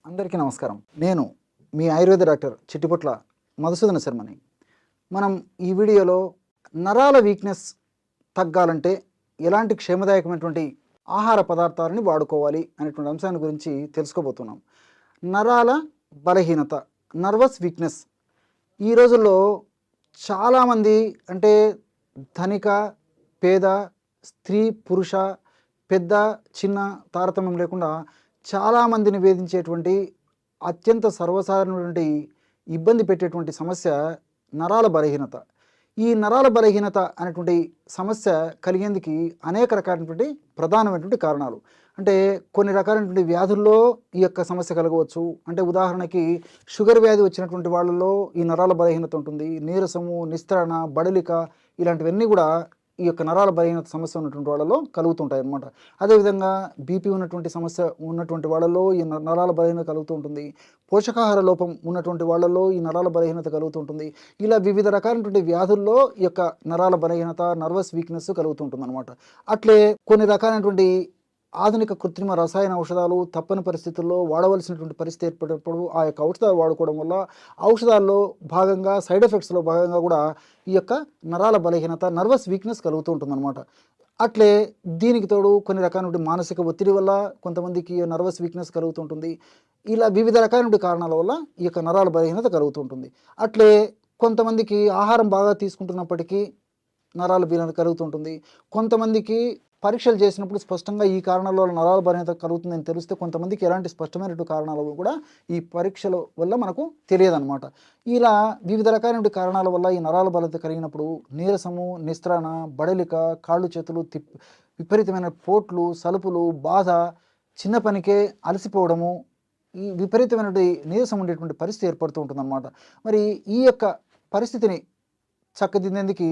అందరికీ నమస్కారం. నేను మీ ఆయుర్వేద డాక్టర్ చిట్టిపొట్ల మధుసూదన శర్మని. మనం ఈ వీడియోలో నరాల వీక్నెస్ తగ్గాలంటే ఎలాంటి క్షేమదాయకమైనటువంటి ఆహార పదార్థాలని వాడుకోవాలి అనేటువంటి అంశాన్ని గురించి తెలుసుకోబోతున్నాం. నరాల బలహీనత, నర్వస్ వీక్నెస్ ఈ రోజుల్లో చాలామంది అంటే ధనిక, పేద, స్త్రీ, పురుష, పెద్ద, చిన్న తారతమ్యం లేకుండా చాలామందిని వేధించేటువంటి అత్యంత సర్వసాధారణమైనటువంటి ఇబ్బంది పెట్టేటువంటి సమస్య నరాల బలహీనత. ఈ నరాల బలహీనత అనేటువంటి సమస్య కలిగేందుకు అనేక రకాలైనటువంటి ప్రధానమైనటువంటి కారణాలు. అంటే కొన్ని రకాలైనటువంటి వ్యాధుల్లో ఈ యొక్క సమస్య కలగవచ్చు. అంటే ఉదాహరణకి షుగర్ వ్యాధి వచ్చినటువంటి వాళ్ళలో ఈ నరాల బలహీనత ఉంటుంది. నీరసము, నిస్తరణ, బడలిక ఇలాంటివన్నీ కూడా ఈ యొక్క నరాల బలహీనత సమస్య ఉన్నటువంటి వాళ్ళలో కలుగుతుంటాయి అన్నమాట. అదేవిధంగా బీపీ ఉన్నటువంటి సమస్య ఉన్నటువంటి వాళ్ళలో ఈ నరాల బలహీనత కలుగుతూ ఉంటుంది. పోషకాహార లోపం ఉన్నటువంటి వాళ్ళలో ఈ నరాల బలహీనత కలుగుతుంటుంది. ఇలా వివిధ రకాలైనటువంటి వ్యాధుల్లో ఈ యొక్క నరాల బలహీనత, నర్వస్ వీక్నెస్ కలుగుతుంటుంది అనమాట. అట్లే కొన్ని రకాలైనటువంటి ఆధునిక కృత్రిమ రసాయన ఔషధాలు తప్పని పరిస్థితుల్లో వాడవలసినటువంటి పరిస్థితి ఏర్పడినప్పుడు ఆ యొక్క ఔషధాలు వాడుకోవడం వల్ల ఔషధాల్లో భాగంగా సైడ్ ఎఫెక్ట్స్లో భాగంగా కూడా ఈ యొక్క నరాల బలహీనత, నర్వస్ వీక్నెస్ కలుగుతూ ఉంటుందన్నమాట. అట్లే దీనికి తోడు కొన్ని రకాల మానసిక ఒత్తిడి వల్ల కొంతమందికి నర్వస్ వీక్నెస్ కలుగుతుంటుంది. ఇలా వివిధ రకాలైన కారణాల వల్ల ఈ యొక్క నరాల బలహీనత కలుగుతుంటుంది. అట్లే కొంతమందికి ఆహారం బాగా తీసుకుంటున్నప్పటికీ నరాల బలహీనత కలుగుతుంటుంది. కొంతమందికి పరీక్షలు చేసినప్పుడు స్పష్టంగా ఈ కారణాల వల్ల నరాల బలహీనత కలుగుతుందని తెలిస్తే కొంతమందికి ఎలాంటి స్పష్టమైనటువంటి కారణాలు కూడా ఈ పరీక్షల వల్ల మనకు తెలియదన్నమాట. ఇలా వివిధ రకాలైన కారణాల వల్ల ఈ నరాల బలహీనత కలిగినప్పుడు నీరసము, నిస్త్రణ, బడలిక, కాళ్ళు చేతులు విపరీతమైన పోట్లు, సలుపులు, బాధ, చిన్న పనికే అలసిపోవడము, ఈ విపరీతమైనటువంటి నీరసం ఉండేటువంటి పరిస్థితి ఏర్పడుతూ ఉంటుందన్నమాట. మరి ఈ యొక్క పరిస్థితిని చక్కదిద్దేందుకు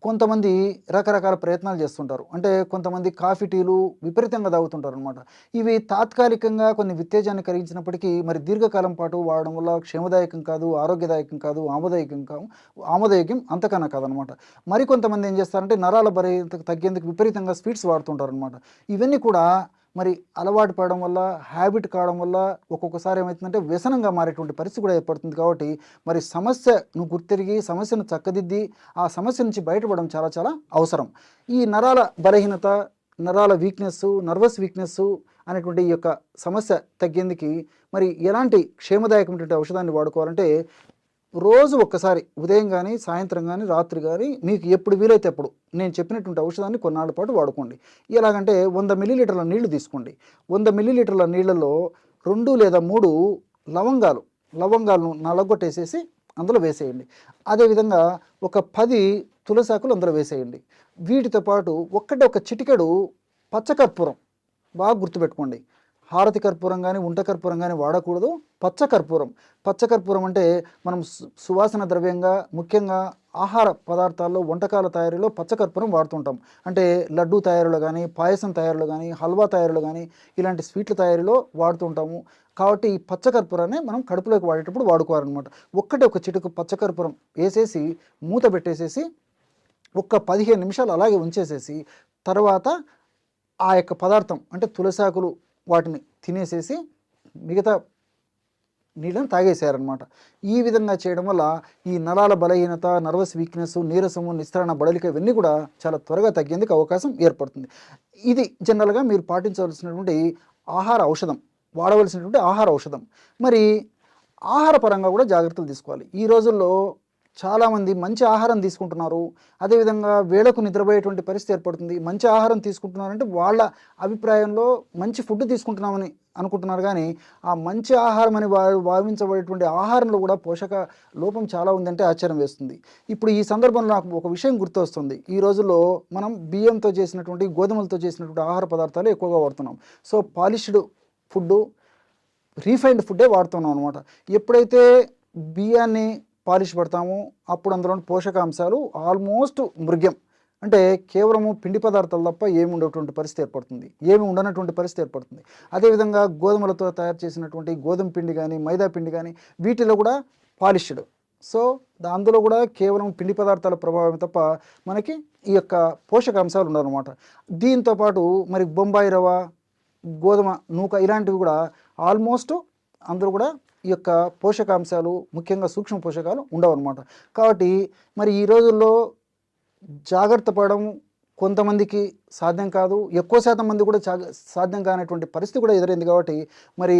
కొంతమంది రకరకాల ప్రయత్నాలు చేస్తుంటారు. అంటే కొంతమంది కాఫీ, టీలు విపరీతంగా తాగుతుంటారు అనమాట. ఇవి తాత్కాలికంగా కొన్ని ఉత్తేజాన్ని కలిగించినప్పటికీ మరి దీర్ఘకాలం పాటు వాడడం వల్ల క్షేమదాయకం కాదు, ఆరోగ్యదాయకం కాదు, ఆమోదయోగ్యం అంతకన్నా కాదనమాట. మరికొంతమంది ఏం చేస్తారంటే నరాల బలహీనత తగ్గేందుకు విపరీతంగా స్వీట్స్ వాడుతుంటారు అనమాట. ఇవన్నీ కూడా మరి అలవాటు పడడం వల్ల, హ్యాబిట్ కావడం వల్ల ఒక్కొక్కసారి ఏమవుతుందంటే వ్యసనంగా మారేటువంటి పరిస్థితి కూడా ఏర్పడుతుంది. కాబట్టి మరి సమస్యను గుర్తిరిగి సమస్యను చక్కదిద్ది ఆ సమస్య నుంచి బయటపడడం చాలా చాలా అవసరం. ఈ నరాల బలహీనత, నరాల వీక్నెస్, నర్వస్ వీక్నెస్ అనేటువంటి ఈ యొక్క సమస్య తగ్గేందుకు మరి ఎలాంటి క్షేమదాయకమైనటువంటి ఔషధాన్ని వాడుకోవాలంటే రోజు ఒక్కసారి ఉదయం కానీ, సాయంత్రం కానీ, రాత్రి కానీ మీకు ఎప్పుడు వీలైతే అప్పుడు నేను చెప్పినటువంటి ఔషధాన్ని కొన్నాళ్ళ పాటు వాడుకోండి. ఎలాగంటే 100 మిల్లీలీటర్ల నీళ్లు తీసుకోండి. 100 మిల్లీలీటర్ల నీళ్ళలో 2 లేదా 3 లవంగాలను నలగొట్టేసేసి అందులో వేసేయండి. అదేవిధంగా ఒక 10 తులసాకులు అందులో వేసేయండి. వీటితో పాటు ఒక చిటికెడు పచ్చకర్పూరం, బాగా గుర్తుపెట్టుకోండి. హారతి కర్పూరం కానీ, ఉంట కర్పూరం కానీ వాడకూడదు. పచ్చకర్పూరం అంటే మనం సువాసన ద్రవ్యంగా ముఖ్యంగా ఆహార పదార్థాల్లో, వంటకాల తయారీలో పచ్చకర్పూరం వాడుతుంటాం. అంటే లడ్డూ తయారీలో కానీ, పాయసం తయారీలో కానీ, హల్వా తయారీలో కానీ ఇలాంటి స్వీట్ల తయారీలో వాడుతుంటాము. కాబట్టి ఈ పచ్చకర్పూరాన్ని మనం కడుపులోకి వాడేటప్పుడు వాడుకోవాలన్నమాట. ఒక చిటుకు పచ్చకర్పూరం వేసేసి మూత పెట్టేసేసి ఒక 15 నిమిషాలు అలాగే ఉంచేసేసి తర్వాత ఆ యొక్క పదార్థం అంటే తులసాకులు వాటిని తినేసేసి మిగతా నీళ్ళని తాగేసారనమాట. ఈ విధంగా చేయడం వల్ల ఈ నరాల బలహీనత, నర్వస్ వీక్నెస్, నీరసము, నిస్తరణ, బడలిక ఇవన్నీ కూడా చాలా త్వరగా తగ్గేందుకు అవకాశం ఏర్పడుతుంది. ఇది జనరల్గా మీరు పాటించవలసినటువంటి వాడవలసినటువంటి ఆహార ఔషధం. మరి ఆహార పరంగా కూడా జాగ్రత్తలు తీసుకోవాలి. ఈ రోజుల్లో చాలామంది మంచి ఆహారం తీసుకుంటున్నారు. అదేవిధంగా వేళకు నిద్రపోయేటువంటి పరిస్థితి ఏర్పడుతుంది. మంచి ఆహారం తీసుకుంటున్నారంటే వాళ్ళ అభిప్రాయంలో మంచి ఫుడ్ తీసుకుంటున్నామని అనుకుంటున్నారు. కానీ ఆ మంచి ఆహారం అని భావించబడేటువంటి ఆహారంలో కూడా పోషక లోపం చాలా ఉందంటే ఆశ్చర్యం వేస్తుంది. ఇప్పుడు ఈ సందర్భంలో నాకు ఒక విషయం గుర్తొస్తుంది. ఈ రోజుల్లో మనం బియ్యంతో చేసినటువంటి, గోధుమలతో చేసినటువంటి ఆహార పదార్థాలు ఎక్కువగా వాడుతున్నాం. సో పాలిష్డ్ ఫుడ్, రీఫైన్డ్ ఫుడ్డే వాడుతున్నాం అనమాట. ఎప్పుడైతే బియ్యాన్ని పాలిష్ పడతాము అప్పుడు అందులో పోషకాంశాలు ఆల్మోస్ట్ మృగ్యం, అంటే కేవలము పిండి పదార్థాలు తప్ప ఏమి ఉండేటువంటి పరిస్థితి ఏర్పడుతుంది, ఏమి ఉండనటువంటి పరిస్థితి ఏర్పడుతుంది. అదేవిధంగా గోధుమలతో తయారు చేసినటువంటి గోధుమ పిండి కానీ, మైదా పిండి కానీ వీటిలో కూడా పాలిష్డ్. సో అందులో కూడా కేవలం పిండి పదార్థాల ప్రభావం తప్ప మనకి ఈ యొక్క పోషకాంశాలు ఉండవన్నమాట. దీంతోపాటు మరి బొంబాయి రవ్వ, గోధుమ నూక ఇలాంటివి కూడా ఆల్మోస్ట్ అందులో కూడా ఈ యొక్క పోషకాంశాలు ముఖ్యంగా సూక్ష్మ పోషకాలు ఉండవు అనమాట. కాబట్టి మరి ఈ రోజుల్లో జాగ్రత్త పడడం కొంతమందికి సాధ్యం కాదు, ఎక్కువ శాతం మంది కూడా సాధ్యం కానటువంటి పరిస్థితి కూడా ఎదురైంది. కాబట్టి మరి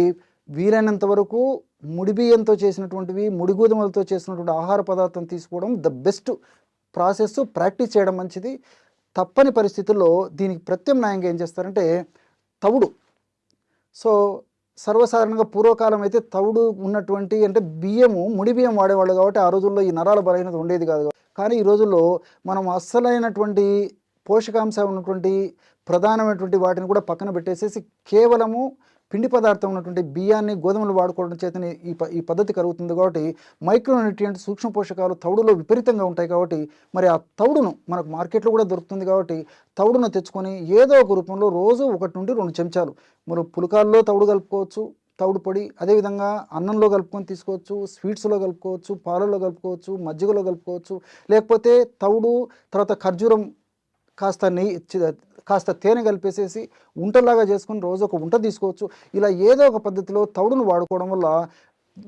వీలైనంత వరకు ముడి బియ్యంతో చేసినటువంటివి, ముడి గోధుమలతో చేసినటువంటి ఆహార పదార్థం తీసుకోవడం ద బెస్ట్ ప్రాసెస్, ప్రాక్టీస్ చేయడం మంచిది. తప్పని పరిస్థితుల్లో దీనికి ప్రత్యామ్నాయంగా ఏం చేస్తారంటే తవుడు. సో సర్వసాధారణంగా పూర్వకాలం అయితే తవుడు ఉన్నటువంటి అంటే బియ్యము ముడి బియ్యం వాడేవాళ్ళు కాబట్టి ఆ రోజుల్లో ఈ నరాల బలహీనత ఉండేది కాదు. కానీ ఈ రోజుల్లో మనం అస్సలైనటువంటి పోషకాంశాలు ఉన్నటువంటి ప్రధానమైనటువంటి వాటిని కూడా పక్కన పెట్టేసేసి కేవలము పిండి పదార్థం ఉన్నటువంటి బియ్యాన్ని గోధుమలు వాడుకోవడం చేతనే ఈ పద్ధతి కలుగుతుంది. కాబట్టి మైక్రోన్యూట్రియంట్స్ సూక్ష్మ పోషకాలు తవుడులో విపరీతంగా ఉంటాయి. కాబట్టి మరి ఆ తవుడును మనకు మార్కెట్లో కూడా దొరుకుతుంది. కాబట్టి తవుడును తెచ్చుకొని ఏదో ఒక రూపంలో రోజు 1 నుండి 2 చెంచాలు మనం పులకాల్లో తవుడు కలుపుకోవచ్చు, తవుడు పొడి. అదేవిధంగా అన్నంలో కలుపుకొని తీసుకోవచ్చు, స్వీట్స్లో కలుపుకోవచ్చు, పాలల్లో కలుపుకోవచ్చు, మజ్జిగలో కలుపుకోవచ్చు. లేకపోతే తవుడు తర్వాత ఖర్జూరం కాస్త తేనె కలిపేసేసి ఉంటలాగా చేసుకుని రోజు ఒక ఉంట తీసుకోవచ్చు. ఇలా ఏదో ఒక పద్ధతిలో తవుడును వాడుకోవడం వల్ల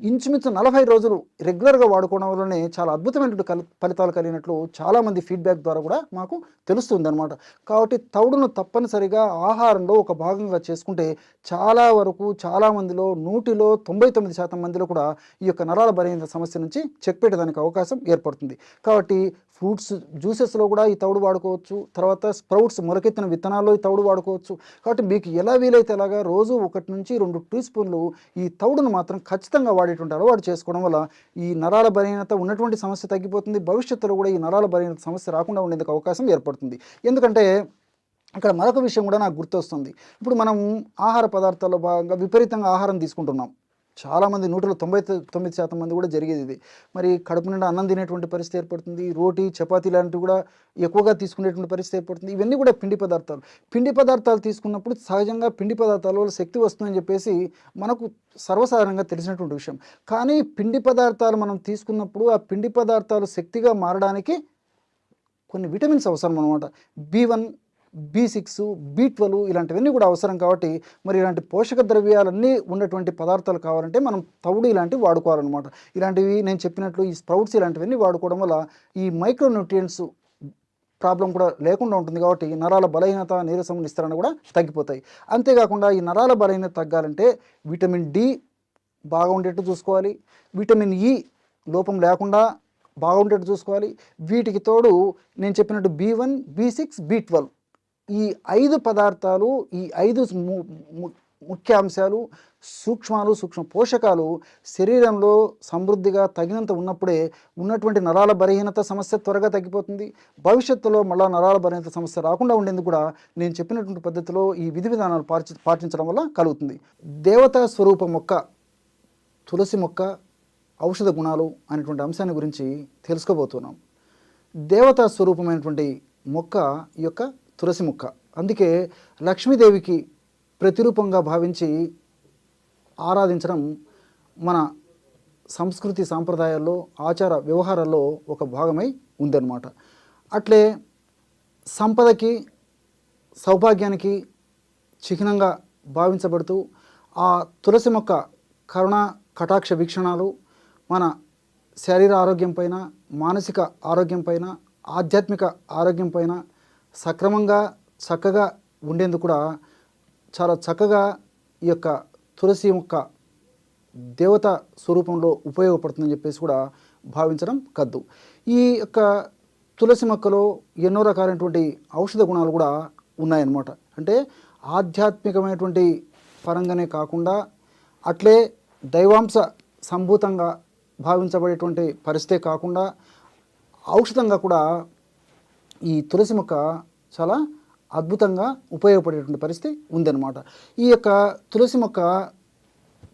ఇంచుమించు 40 రోజులు రెగ్యులర్గా వాడుకోవడం వల్లనే చాలా అద్భుతమైనటువంటి ఫలితాలు కలిగినట్లు చాలామంది ఫీడ్బ్యాక్ ద్వారా కూడా మాకు తెలుస్తుంది అనమాట. కాబట్టి తవుడును తప్పనిసరిగా ఆహారంలో ఒక భాగంగా చేసుకుంటే చాలా వరకు చాలామందిలో 100లో 99% మందిలో కూడా ఈ యొక్క నరాల బలహీనత సమస్య నుంచి చెక్ పెట్టడానికి అవకాశం ఏర్పడుతుంది. కాబట్టి ఫ్రూట్స్ జ్యూసెస్లో కూడా ఈ తవుడు వాడుకోవచ్చు. తర్వాత స్ప్రౌట్స్ మొలకెత్తిన విత్తనాల్లో ఈ తవుడు వాడుకోవచ్చు. కాబట్టి మీకు ఎలా వీలైతే అలాగా రోజు 1 నుంచి 2 టీ స్పూన్లు ఈ తవుడును మాత్రం ఖచ్చితంగా వాడేటువంటి అలవాటు చేసుకోవడం వల్ల ఈ నరాల బలహీనత ఉన్నటువంటి సమస్య తగ్గిపోతుంది. భవిష్యత్తులో కూడా ఈ నరాల బలహీనత సమస్య రాకుండా ఉండేందుకు అవకాశం ఏర్పడుతుంది. ఎందుకంటే ఇక్కడ మరొక విషయం కూడా నాకు గుర్తొస్తుంది. ఇప్పుడు మనం ఆహార పదార్థాల్లో భాగంగా విపరీతంగా ఆహారం తీసుకుంటున్నాం. చాలామంది 99% మంది కూడా జరిగేది ఇది. మరి కడుపు నిండా అన్నం తినేటువంటి పరిస్థితి ఏర్పడుతుంది. రోటీ చపాతీ లాంటివి కూడా ఎక్కువగా తీసుకునేటువంటి పరిస్థితి ఏర్పడుతుంది. ఇవన్నీ కూడా పిండి పదార్థాలు తీసుకున్నప్పుడు సహజంగా పిండి పదార్థాల వల్ల శక్తి వస్తుందని చెప్పేసి మనకు సర్వసాధారణంగా తెలిసినటువంటి విషయం. కానీ పిండి పదార్థాలు మనం తీసుకున్నప్పుడు ఆ పిండి పదార్థాలు శక్తిగా మారడానికి కొన్ని విటమిన్స్ అవసరం అనమాట. B1, B6, B12 ఇలాంటివన్నీ కూడా అవసరం. కాబట్టి మరి ఇలాంటి పోషక ద్రవ్యాలన్నీ ఉన్నటువంటి పదార్థాలు కావాలంటే మనం తవుడు ఇలాంటివి వాడుకోవాలన్నమాట. ఇలాంటివి నేను చెప్పినట్లు ఈ స్ప్రౌట్స్ ఇలాంటివన్నీ వాడుకోవడం వల్ల ఈ మైక్రోన్యూట్రియంట్స్ ప్రాబ్లం కూడా లేకుండా ఉంటుంది. కాబట్టి నరాల బలహీనత, నీరసం, నిస్తరణ కూడా తగ్గిపోతాయి. అంతేకాకుండా ఈ నరాల బలహీనత తగ్గాలంటే విటమిన్ D బాగా ఉండేట్టు చూసుకోవాలి. విటమిన్ E లోపం లేకుండా బాగుండేట్టు చూసుకోవాలి. వీటికి తోడు నేను చెప్పినట్టు B1, B6, B12 ఈ 5 పదార్థాలు, ఈ 5 ముఖ్య అంశాలు, సూక్ష్మ పోషకాలు శరీరంలో సమృద్ధిగా తగినంత ఉన్నప్పుడే ఉన్నటువంటి నరాల బలహీనత సమస్య త్వరగా తగ్గిపోతుంది. భవిష్యత్తులో మళ్ళీ నరాల బలహీనత సమస్య రాకుండా ఉండేందుకు కూడా నేను చెప్పినటువంటి పద్ధతిలో ఈ విధి విధానాలు పాటించడం వల్ల కలుగుతుంది. దేవతా స్వరూప మొక్క తులసి మొక్క ఔషధ గుణాలు అనేటువంటి అంశాన్ని గురించి తెలుసుకోబోతున్నాం. దేవతా స్వరూపమైనటువంటి మొక్క ఈ యొక్క తులసి మొక్క. అందుకే లక్ష్మీదేవికి ప్రతిరూపంగా భావించి ఆరాధించడం మన సంస్కృతి సాంప్రదాయాల్లో, ఆచార వ్యవహారాల్లో ఒక భాగమై ఉందన్నమాట. అట్లే సంపదకి, సౌభాగ్యానికి చిహ్నంగా భావించబడుతూ ఆ తులసి మొక్క కరుణ కటాక్ష వీక్షణాలు మన శరీర ఆరోగ్యం పైన, మానసిక ఆరోగ్యం పైన, ఆధ్యాత్మిక ఆరోగ్యం పైన సక్రమంగా చక్కగా ఉండేందుకు కూడా చాలా చక్కగా ఈ యొక్క తులసి మొక్క దేవత స్వరూపంలో ఉపయోగపడుతుందని చెప్పేసి కూడా భావించడం కద్దు. ఈ యొక్క తులసి మొక్కలో ఎన్నో రకాలైనటువంటి ఔషధ గుణాలు కూడా ఉన్నాయన్నమాట. అంటే ఆధ్యాత్మికమైనటువంటి పరంగానే కాకుండా అట్లే దైవాంశ సంభూతంగా భావించబడేటువంటి పరిస్థితే కాకుండా ఔషధంగా కూడా ఈ తులసి మొక్క చాలా అద్భుతంగా ఉపయోగపడేటువంటి పరిస్థితి ఉందన్నమాట. ఈ యొక్క తులసి మొక్క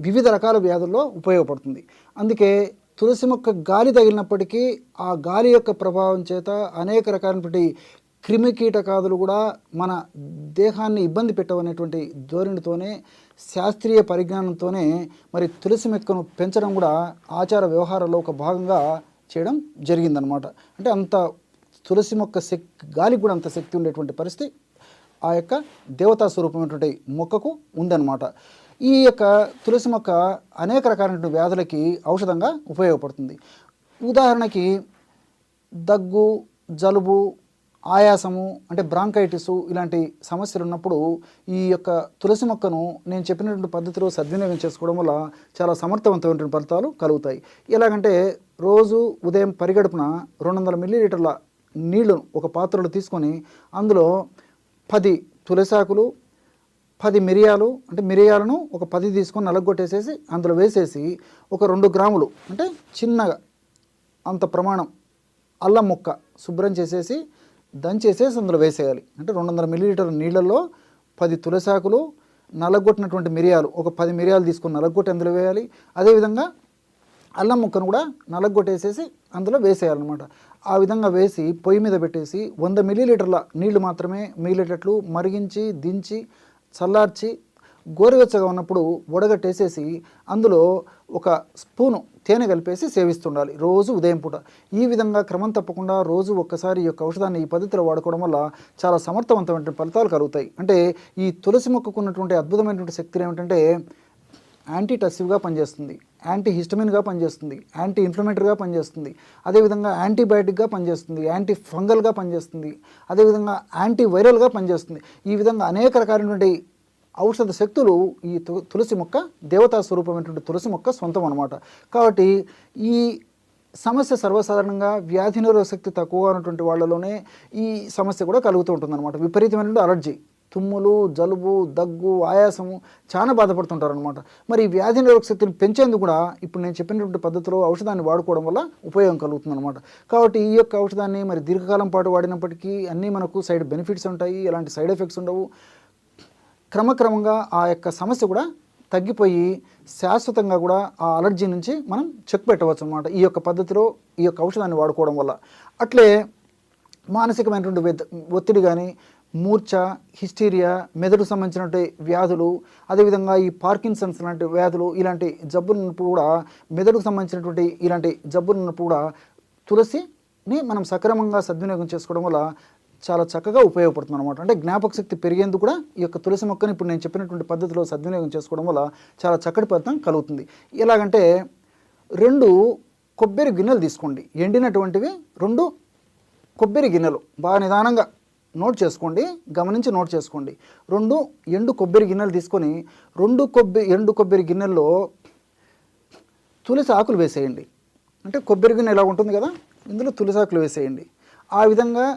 వివిధ రకాల వ్యాధుల్లో ఉపయోగపడుతుంది. అందుకే తులసి మొక్క గాలి తగిలినప్పటికీ ఆ గాలి యొక్క ప్రభావం చేత అనేక రకాలైనటువంటి క్రిమికీటకాదులు కూడా మన దేహాన్ని ఇబ్బంది పెట్టవనేటువంటి ధోరణితోనే, శాస్త్రీయ పరిజ్ఞానంతోనే మరి తులసి మొక్కను పెంచడం కూడా ఆచార వ్యవహారాల్లో ఒక భాగంగా చేయడం జరిగిందనమాట. అంటే అంత తులసి మొక్క గాలికి కూడా అంత శక్తి ఉండేటువంటి పరిస్థితి ఆ యొక్క దేవతా స్వరూపమైనటువంటి మొక్కకు ఉందన్నమాట. ఈ యొక్క తులసి మొక్క అనేక రకాలైన వ్యాధులకి ఔషధంగా ఉపయోగపడుతుంది. ఉదాహరణకి దగ్గు, జలుబు, ఆయాసము అంటే బ్రాంకైటిసు ఇలాంటి సమస్యలు ఉన్నప్పుడు ఈ యొక్క తులసి మొక్కను నేను చెప్పినటువంటి పద్ధతిలో సద్వినియోగం చేసుకోవడం వల్ల చాలా సమర్థవంతమైనటువంటి ఫలితాలు కలుగుతాయి. ఎలాగంటే రోజు ఉదయం పరిగడుపున 200 మిల్లీలీటర్ల నీళ్లు ఒక పాత్రలో తీసుకొని అందులో 10 తులసాకులు, 10 మిరియాలు అంటే మిరియాలను ఒక 10 తీసుకొని నలగొట్టేసేసి అందులో వేసేసి ఒక 2 గ్రాములు అంటే చిన్నగా అంత ప్రమాణం అల్లం ముక్క శుభ్రం చేసేసి దంచేసేసి అందులో వేసేయాలి. అంటే 200 మిల్లీలీటర్ల నీళ్ళల్లో 10 తులసాకులు, నలగొట్టినటువంటి మిరియాలు ఒక 10 మిరియాలు తీసుకొని నలగొట్టి అందులో వేయాలి. అదేవిధంగా అల్లం ముక్కను కూడా నలగొట్టేసేసి అందులో వేసేయాలన్నమాట. ఆ విధంగా వేసి పొయ్యి మీద పెట్టేసి 100 మిల్లీలీటర్ల నీళ్లు మాత్రమే మిగిలేటట్లు మరిగించి దించి చల్లార్చి గోరువెచ్చగా ఉన్నప్పుడు వడగట్టేసేసి అందులో ఒక స్పూను తేనె కలిపేసి సేవిస్తుండాలి రోజు ఉదయం పూట. ఈ విధంగా క్రమం తప్పకుండా రోజు ఒక్కసారి ఈ యొక్క ఔషధాన్ని ఈ పద్ధతిలో వాడుకోవడం వల్ల చాలా సమర్థవంతమైన ఫలితాలు కలుగుతాయి. అంటే ఈ తులసి మొక్కకు ఉన్నటువంటి అద్భుతమైనటువంటి శక్తులు ఏమిటంటే యాంటీటసివ్గా పనిచేస్తుంది, యాంటీ హిస్టమిన్గా పనిచేస్తుంది, యాంటీ ఇన్ఫ్లమేటరీగా పనిచేస్తుంది, అదేవిధంగా యాంటీబయాటిక్గా పనిచేస్తుంది, యాంటీ ఫంగల్గా పనిచేస్తుంది, అదేవిధంగా యాంటీ వైరల్గా పనిచేస్తుంది. ఈ విధంగా అనేక రకాలైనటువంటి ఔషధ శక్తులు ఈ తులసి మొక్క దేవతా స్వరూపమైనటువంటి తులసి మొక్క సొంతం అన్నమాట. కాబట్టి ఈ సమస్య సర్వసాధారణంగా వ్యాధి నిరోధక శక్తి తక్కువగా ఉన్నటువంటి వాళ్ళలోనే ఈ సమస్య కూడా కలుగుతూ ఉంటుందన్నమాట. విపరీతమైనటువంటి అలర్జీ, తుమ్ములు, జలుబు, దగ్గు, ఆయాసము చాలా బాధపడుతుంటారు అనమాట. మరి ఈ వ్యాధి నిరోధక శక్తిని పెంచేందుకు కూడా ఇప్పుడు నేను చెప్పినటువంటి పద్ధతిలో ఔషధాన్ని వాడుకోవడం వల్ల ఉపయోగం కలుగుతుంది అనమాట. కాబట్టి ఈ యొక్క ఔషధాన్ని మరి దీర్ఘకాలం పాటు వాడినప్పటికీ అన్నీ మనకు సైడ్ బెనిఫిట్స్ ఉంటాయి, ఎలాంటి సైడ్ ఎఫెక్ట్స్ ఉండవు. క్రమక్రమంగా ఆ యొక్క సమస్య కూడా తగ్గిపోయి శాశ్వతంగా కూడా ఆ అలర్జీ నుంచి మనం చెక్ పెట్టవచ్చు అనమాట ఈ యొక్క పద్ధతిలో ఈ యొక్క ఔషధాన్ని వాడుకోవడం వల్ల. అట్లే మానసికమైనటువంటి ఒత్తిడి కానీ, మూర్ఛ, హిస్టీరియా, మెదడుకు సంబంధించినటువంటి వ్యాధులు, అదేవిధంగా ఈ పార్కిన్సన్స్ లాంటి వ్యాధులు, ఇలాంటి జబ్బులు ఉన్నప్పుడు కూడా మెదడుకు సంబంధించినటువంటి ఇలాంటి జబ్బులు ఉన్నప్పుడు కూడా తులసిని మనం సక్రమంగా సద్వినియోగం చేసుకోవడం వల్ల చాలా చక్కగా ఉపయోగపడుతుంది అనమాట. అంటే జ్ఞాపక శక్తి పెరిగేందుకు కూడా ఈ యొక్క తులసి మొక్కని ఇప్పుడు నేను చెప్పినటువంటి పద్ధతిలో సద్వినియోగం చేసుకోవడం వల్ల చాలా చక్కటి ఫలితం కలుగుతుంది. ఎలాగంటే 2 కొబ్బరి గిన్నెలు తీసుకోండి, ఎండినటువంటివి 2 కొబ్బరి గిన్నెలు బాగా నిదానంగా నోట్ చేసుకోండి, గమనించి నోట్ చేసుకోండి. 2 ఎండు కొబ్బరి గిన్నెలు తీసుకొని 2 ఎండు కొబ్బరి గిన్నెల్లో తులసి ఆకులు వేసేయండి. అంటే కొబ్బరి గిన్నె ఎలా ఉంటుంది కదా, ఇందులో తులసి ఆకులు వేసేయండి. ఆ విధంగా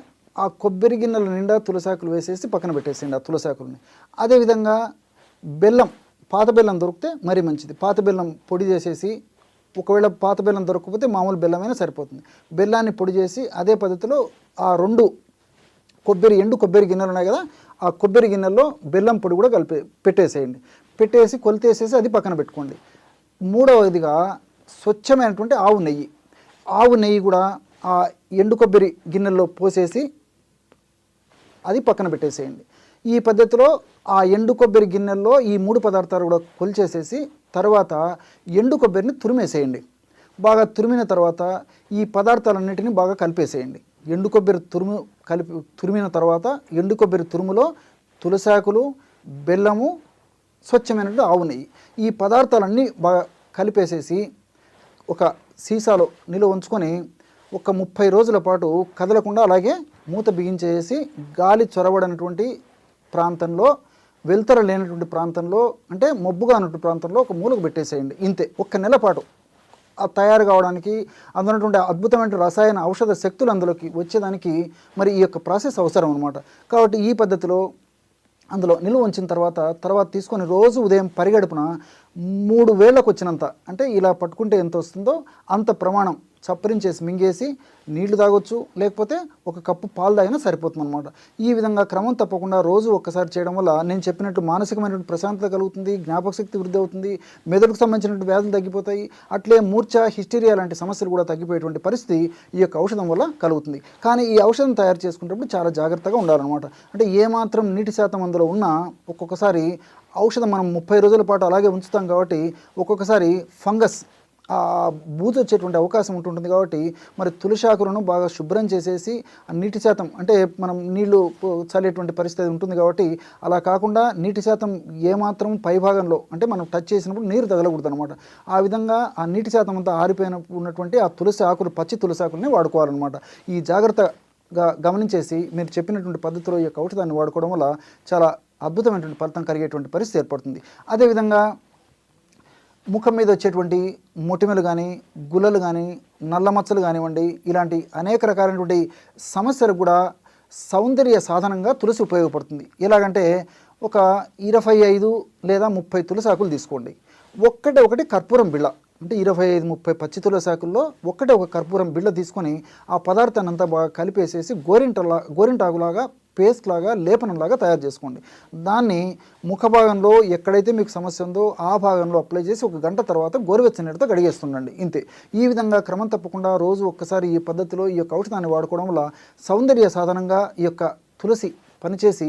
ఆ కొబ్బరి గిన్నెల నిండా తులసాకులు వేసేసి పక్కన పెట్టేసేయండి ఆ తులసాకులని. అదేవిధంగా బెల్లం, పాత బెల్లం దొరికితే మరీ మంచిది. పాత బెల్లం పొడి చేసేసి, ఒకవేళ పాత బెల్లం దొరకకపోతే మామూలు బెల్లమైనా సరిపోతుంది. బెల్లాన్ని పొడి చేసి అదే పద్ధతిలో ఆ 2 ఎండు కొబ్బరి గిన్నెలు ఉన్నాయి కదా, ఆ కొబ్బరి గిన్నెల్లో బెల్లం పొడి కూడా పెట్టేసేయండి. పెట్టేసి కొలితేసేసి అది పక్కన పెట్టుకోండి. 3వదిగా స్వచ్ఛమైనటువంటి ఆవు నెయ్యి కూడా ఆ ఎండు కొబ్బరి గిన్నెల్లో పోసేసి అది పక్కన పెట్టేసేయండి. ఈ పద్ధతిలో ఆ ఎండు కొబ్బరి గిన్నెల్లో ఈ 3 పదార్థాలు కూడా కొలిచేసేసి తర్వాత ఎండు కొబ్బరిని తురిమేసేయండి. బాగా తురిమిన తర్వాత ఈ పదార్థాలన్నిటిని బాగా కలిపేసేయండి. ఎండు కొబ్బరి తురిమిన తర్వాత ఎండు కొబ్బరి తురుములో తులసాకులు, బెల్లము, స్వచ్ఛమైనటువంటి ఆవు నెయ్యి, ఈ పదార్థాలన్నీ బాగా కలిపేసేసి ఒక సీసాలో నిలువ ఉంచుకొని ఒక 30 రోజుల పాటు కదలకుండా అలాగే మూత బిగించేసి గాలి చొరబడినటువంటి ప్రాంతంలో, వెలుతర లేనటువంటి ప్రాంతంలో, అంటే మబ్బుగా ఉన్నటువంటి ప్రాంతంలో ఒక మూలకు పెట్టేసేయండి. ఇంతే. 1 నెల పాటు తయారు కావడానికి అందులో అద్భుతమైన రసాయన ఔషధ శక్తులు అందులోకి వచ్చేదానికి మరి ఈ యొక్క ప్రాసెస్ అవసరం అనమాట. కాబట్టి ఈ పద్ధతిలో అందులో నిలువ ఉంచిన తర్వాత తీసుకొని రోజు ఉదయం పరిగడుపున 3 వేళ్ళకు వచ్చినంత, అంటే ఇలా పట్టుకుంటే ఎంత వస్తుందో అంత ప్రమాణం చప్పరించేసి మింగేసి నీళ్లు తాగొచ్చు, లేకపోతే 1 కప్పు పాలు తాగినా సరిపోతుంది అనమాట. ఈ విధంగా క్రమం తప్పకుండా రోజు ఒక్కసారి చేయడం వల్ల నేను చెప్పినట్టు మానసికమైనటువంటి ప్రశాంతత కలుగుతుంది, జ్ఞాపక శక్తి వృద్ధి అవుతుంది, మెదడుకు సంబంధించినటువంటి వ్యాధులు తగ్గిపోతాయి, అట్లే మూర్ఛ, హిస్టీరియా లాంటి సమస్యలు కూడా తగ్గిపోయేటువంటి పరిస్థితి ఈ యొక్క ఔషధం వల్ల కలుగుతుంది. కానీ ఈ ఔషధం తయారు చేసుకునేటప్పుడు చాలా జాగ్రత్తగా ఉండాలన్నమాట. అంటే ఏమాత్రం నీటి శాతం అందులో ఉన్నా ఒక్కొక్కసారి ఔషధం మనం 30 రోజుల పాటు అలాగే ఉంచుతాం కాబట్టి ఒక్కొక్కసారి ఫంగస్ ఆ బూజు వచ్చేటువంటి అవకాశం ఉంటుంటుంది. కాబట్టి మరి తులసి ఆకులను బాగా శుభ్రం చేసేసి ఆ నీటి శాతం అంటే మనం నీళ్లు చల్లేటువంటి పరిస్థితి ఉంటుంది. కాబట్టి అలా కాకుండా నీటి శాతం ఏమాత్రం పై భాగంలో అంటే మనం టచ్ చేసినప్పుడు నీరు తగలకూడదు అనమాట. ఆ విధంగా ఆ నీటి శాతం అంతా ఆరిపోయిన ఉన్నటువంటి ఆ తులసి ఆకులు, పచ్చి తులసి ఆకుల్ని వాడుకోవాలన్నమాట. ఈ జాగ్రత్తగా గమనించేసి మీరు చెప్పినటువంటి పద్ధతిలో ఈ యొక్క ఔషధాన్ని వాడుకోవడం వల్ల చాలా అద్భుతమైనటువంటి ఫలితం కలిగేటువంటి పరిస్థితి ఏర్పడుతుంది. అదేవిధంగా ముఖం మీద వచ్చేటువంటి మొటిమలు కానీ, గుల్లలు కానీ, నల్ల మచ్చలు కానివ్వండి, ఇలాంటి అనేక రకాలైనటువంటి సమస్యలు కూడా సౌందర్య సాధనంగా తులసి ఉపయోగపడుతుంది. ఎలాగంటే ఒక 25 లేదా 30 తులసి ఆకులు తీసుకోండి. ఒకటి కర్పూరం బిళ్ళ అంటే 25-30 పచ్చి తులసి ఆకుల్లో ఒక కర్పూరం బిళ్ళ తీసుకొని ఆ పదార్థాన్ని అంతా బాగా కలిపేసేసి గోరింటాకులాగా పేస్ట్ లాగా లేపనంలాగా తయారు చేసుకోండి. దాన్ని ముఖ భాగంలో ఎక్కడైతే మీకు సమస్య ఉందో ఆ భాగంలో అప్లై చేసి 1 గంట తర్వాత గోరువెచ్చని నీటితో కడిగేస్తుండండి. ఇంతే. ఈ విధంగా క్రమం తప్పకుండా రోజు ఒక్కసారి ఈ పద్ధతిలో ఈ యొక్క ఔషధాన్ని వాడుకోవడం వల్ల సౌందర్య సాధనంగా ఈ యొక్క తులసి పనిచేసి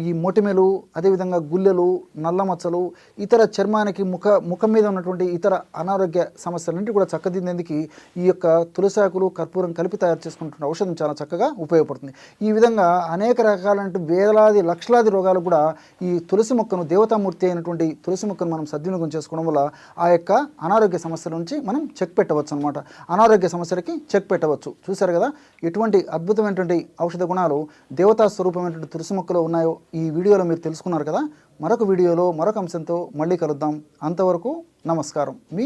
ఈ మొటిమెలు, అదేవిధంగా గుల్లెలు, నల్ల మచ్చలు, ఇతర చర్మానికి ముఖం మీద ఉన్నటువంటి ఇతర అనారోగ్య సమస్యలన్నింటి కూడా చక్కదిద్దేందుకు ఈ యొక్క తులసాకులు, కర్పూరం కలిపి తయారు చేసుకుంటున్న ఔషధం చాలా చక్కగా ఉపయోగపడుతుంది. ఈ విధంగా అనేక రకాలైన వేలాది లక్షలాది రోగాలు కూడా ఈ తులసి మొక్కను, దేవతామూర్తి అయినటువంటి తులసి మొక్కను మనం సద్వినియోగం చేసుకోవడం వల్ల ఆ యొక్క అనారోగ్య సమస్యల నుంచి మనం చెక్ పెట్టవచ్చు అనమాట. అనారోగ్య సమస్యలకి చెక్ పెట్టవచ్చు. చూశారు కదా ఎటువంటి అద్భుతమైనటువంటి ఔషధ గుణాలు దేవతా స్వరూపమైనటువంటి తులసి మొక్కలో ఉన్నాయో ఈ వీడియోలో మీరు తెలుసుకున్నారు కదా. మరొక వీడియోలో మరొక అంశంతో మళ్ళీ కలుద్దాం. అంతవరకు నమస్కారం. మీ